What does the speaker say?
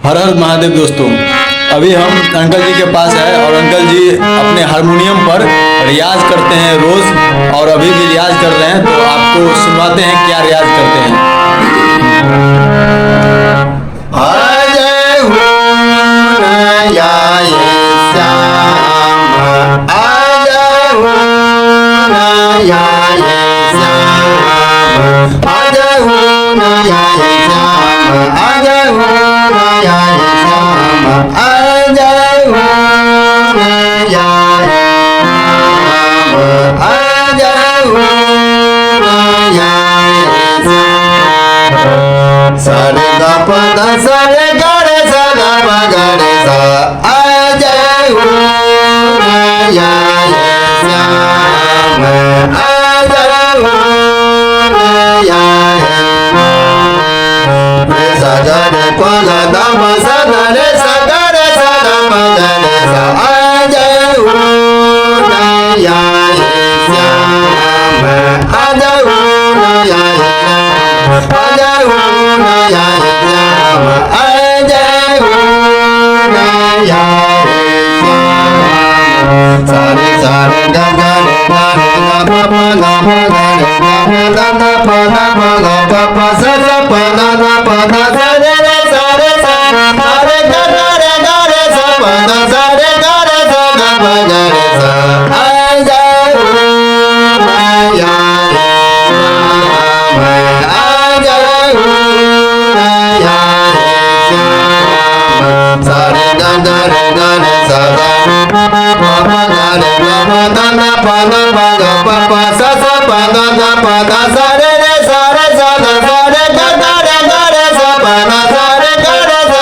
हर हर महादेव दोस्तों। अभी हम अंकल जी के पास है और अंकल जी अपने हारमोनियम पर रियाज करते हैं रोज, और अभी भी रियाज कर रहे हैं, तो आपको सुनवाते हैं क्या रियाज करते हैं। Sare ga pa da sare ga re sa ga ma ga re sa ajay ho na ya ye syam ajay ho na ya ye sa ga re pa ga da ma sa ga re sa ga da ma ga re sa ajay ho na ya ye syam ajay ho na ya ye ajay ho na ya ye syam ajay ho na ya ye syam sare sare ga ga re ga pa pa ga re ga da pa ga pa sa pa da sa re re sa re sa re ga re sa pa da sa re ga sa ga pa ga re sa ajay ho na ya ye syam ajay ho na ya ye syam sare ga re sa ga pa pa ga re ga da pa ga pa sa pa da sa re